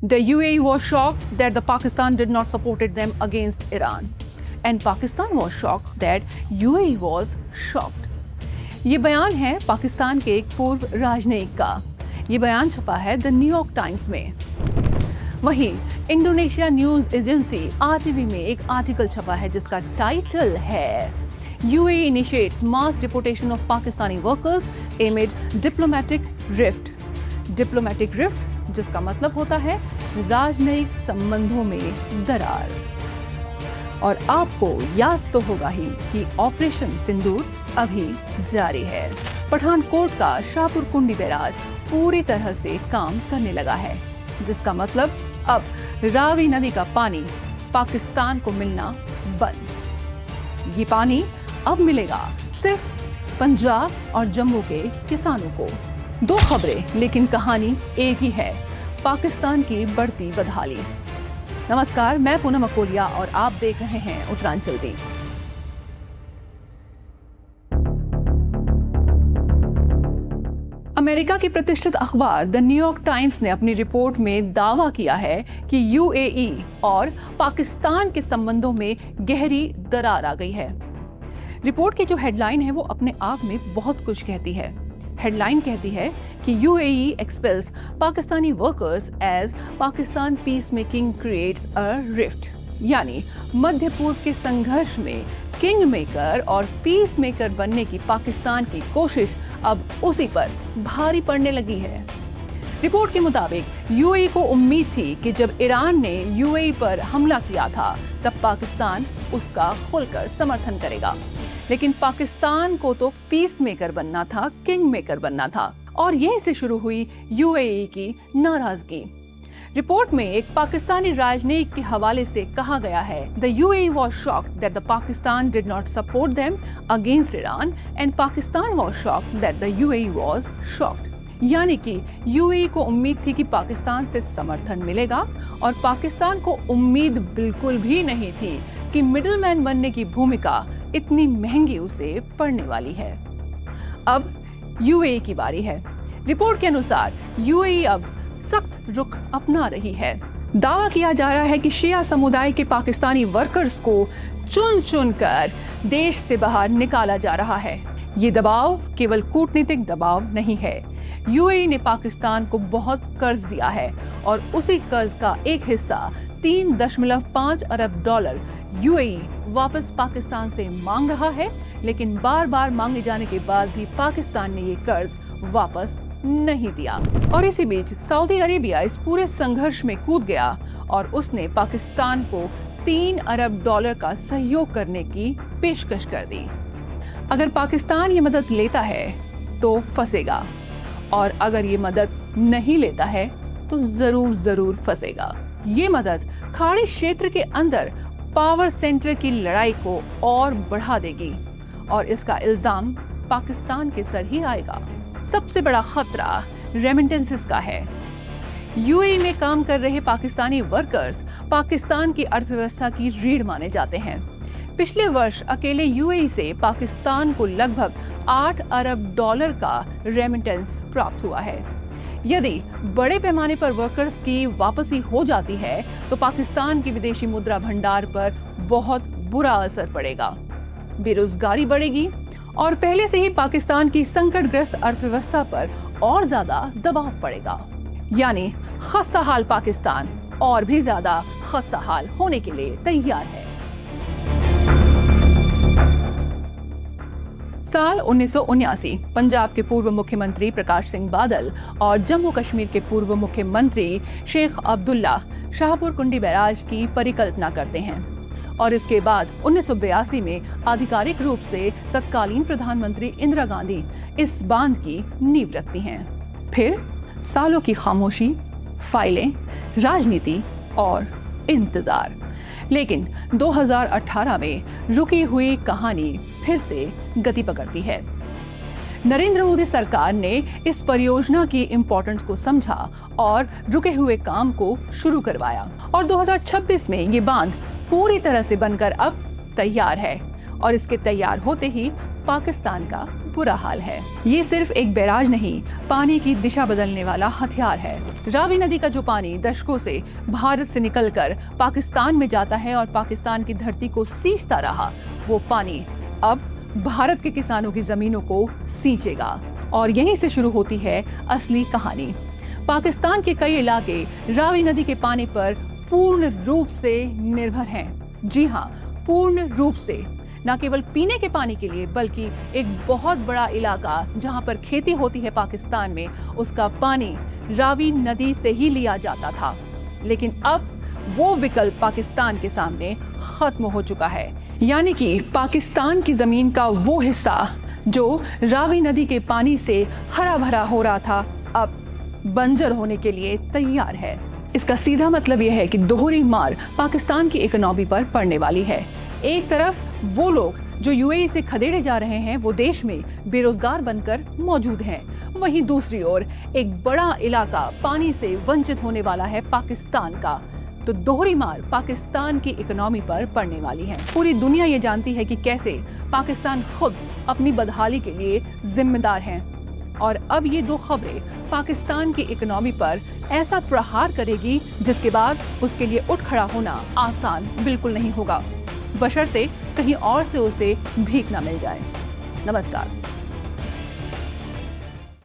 The UAE was shocked that the Pakistan did not supported them against Iran, and Pakistan was shocked that UAE was shocked. ये बयान है पाकिस्तान के एक पूर्व राजनयिक का। ये बयान छपा है द न्यूयॉर्क टाइम्स में। वहीं इंडोनेशिया न्यूज एजेंसी RTV में एक आर्टिकल छपा है जिसका टाइटल है UAE initiates mass deportation of Pakistani workers amid diplomatic rift. Diplomatic rift जिसका मतलब होता है राजनयिक संबंधों में दरार। और आपको याद तो होगा ही कि ऑपरेशन सिंदूर अभी जारी है। पठानकोट का शाहपुर कुंडी बैराज पूरी तरह से काम करने लगा है, जिसका मतलब अब रावी नदी का पानी पाकिस्तान को मिलना बंद। ये पानी अब मिलेगा सिर्फ पंजाब और जम्मू के किसानों को। दो खबरें लेकिन कहानी एक ही है, पाकिस्तान की बढ़ती बदहाली। नमस्कार, मैं पूनम अकोलिया और आप देख रहे हैं उत्तरांचल दी। अमेरिका की प्रतिष्ठित अखबार द न्यूयॉर्क टाइम्स ने अपनी रिपोर्ट में दावा किया है कि UAE और पाकिस्तान के संबंधों में गहरी दरार आ गई है। रिपोर्ट की जो हेडलाइन है वो अपने आप में बहुत कुछ कहती है। हेडलाइन कहती है कि UAE expels Pakistani workers as Pakistan peace making creates a rift, यानी मध्य पूर्व के संघर्ष में किंग मेकर और पीस मेकर बनने की पाकिस्तान की कोशिश अब उसी पर भारी पड़ने लगी है। रिपोर्ट के मुताबिक UAE को उम्मीद थी कि जब ईरान ने UAE पर हमला किया था तब पाकिस्तान उसका खुलकर समर्थन करेगा, लेकिन पाकिस्तान को तो पीस मेकर बनना था, किंग मेकर बनना था, और यहीं से शुरू हुई UAE की नाराजगी। रिपोर्ट में एक पाकिस्तानी राजनयिक के हवाले से कहा गया है the UAE was shocked that the Pakistan did not support them against Iran and Pakistan was shocked that the UAE was shocked। यानी कि UAE को उम्मीद थी कि पाकिस्तान से समर्थन मिलेगा और पाकिस्तान को उम्मीद बिल्कुल भी नहीं थी कि मिडलमैन बनने की भूमिका इतनी महंगी उसे पड़ने वाली है। अब UAE की बारी है। रिपोर्ट के अनुसार UAE अब सख्त रुख अपना रही है। दावा किया जा रहा है कि शिया समुदाय के पाकिस्तानी वर्कर्स को चुन चुन कर देश से बाहर निकाला जा रहा है। ये दबाव केवल कूटनीतिक दबाव नहीं है। UAE ने पाकिस्तान को बहुत कर्ज दिया है और उसी कर्ज का एक हिस्सा $3.5 अरब UAE वापस पाकिस्तान से मांग रहा है, लेकिन बार बार मांगे जाने के बाद भी पाकिस्तान ने ये कर्ज वापस नहीं दिया। और इसी बीच सऊदी अरेबिया इस पूरे संघर्ष में कूद गया और उसने पाकिस्तान को $3 अरब का सहयोग करने की पेशकश कर दी। अगर पाकिस्तान ये मदद लेता है तो फंसेगा, और अगर ये मदद नहीं लेता है तो जरूर फंसेगा। ये मदद खाड़ी क्षेत्र के अंदर पावर सेंटर की लड़ाई को और बढ़ा देगी और इसका इल्जाम पाकिस्तान के सर ही आएगा। सबसे बड़ा खतरा रेमिटेंसेस का है। UAE में काम कर रहे पाकिस्तानी वर्कर्स पाकिस्तान की अर्थव्यवस्था की रीढ़ माने जाते हैं। पिछले वर्ष अकेले UAE से पाकिस्तान को लगभग $8 अरब का रेमिटेंस प्राप्त हुआ है। यदि बड़े पैमाने पर वर्कर्स की वापसी हो जाती है तो पाकिस्तान की विदेशी मुद्रा भंडार पर बहुत बुरा असर पड़ेगा, बेरोजगारी बढ़ेगी और पहले से ही पाकिस्तान की संकटग्रस्त अर्थव्यवस्था पर और ज्यादा दबाव पड़ेगा। यानी खस्ता हाल पाकिस्तान और भी ज्यादा खस्ता हाल होने के लिए तैयार है। साल 1979 पंजाब के पूर्व मुख्यमंत्री प्रकाश सिंह बादल और जम्मू कश्मीर के पूर्व मुख्यमंत्री शेख अब्दुल्ला शाहपुर कुंडी बैराज की परिकल्पना करते हैं और इसके बाद 1982 में आधिकारिक रूप से तत्कालीन प्रधानमंत्री इंदिरा गांधी इस बांध की नींव रखती हैं। फिर सालों की खामोशी, फाइलें, राजनीति और इंतजार। लेकिन 2018 में रुकी हुई कहानी फिर से गति पकड़ती है। नरेंद्र मोदी सरकार ने इस परियोजना की इम्पोर्टेंस को समझा और रुके हुए काम को शुरू करवाया और 2026 में ये बांध पूरी तरह से बनकर अब तैयार है और इसके तैयार होते ही पाकिस्तान का बुरा हाल है। ये सिर्फ एक बैराज नहीं, पानी की दिशा बदलने वाला हथियार है। रावी नदी का जो पानी दशकों से भारत से निकलकर पाकिस्तान में जाता है और पाकिस्तान की धरती को सींचता रहा, वो पानी अब भारत के किसानों की जमीनों को सींचेगा। और यहीं से शुरू होती है असली कहानी। पाकिस्तान के कई इलाके रावी नदी के पानी पर पूर्ण रूप से निर्भर हैं। जी हाँ, पूर्ण रूप से। न केवल पीने के पानी के लिए, बल्कि एक बहुत बड़ा इलाका जहां पर खेती होती है पाकिस्तान में, उसका पानी रावी नदी से ही लिया जाता था। लेकिन अब वो विकल्प पाकिस्तान के सामने खत्म हो चुका है। यानी कि पाकिस्तान की जमीन का वो हिस्सा जो रावी नदी के पानी से हरा भरा हो रहा था, अब बंजर होने के लिए तैयार है। इसका सीधा मतलब यह है कि दोहरी मार पाकिस्तान की इकोनॉमी पर पड़ने वाली है। एक तरफ वो लोग जो यूएई से खदेड़े जा रहे हैं, वो देश में बेरोजगार बनकर मौजूद हैं। वहीं दूसरी ओर एक बड़ा इलाका पानी से वंचित होने वाला है पाकिस्तान का। तो दोहरी मार पाकिस्तान की इकोनॉमी पर पड़ने वाली है। पूरी दुनिया ये जानती है कि कैसे पाकिस्तान खुद अपनी बदहाली के लिए जिम्मेदार है। और अब ये दो खबरें पाकिस्तान की इकोनॉमी पर ऐसा प्रहार करेगी जिसके बाद उसके लिए उठ खड़ा होना आसान बिल्कुल नहीं होगा, बशर्ते कहीं और से उसे भीख ना मिल जाए। नमस्कार।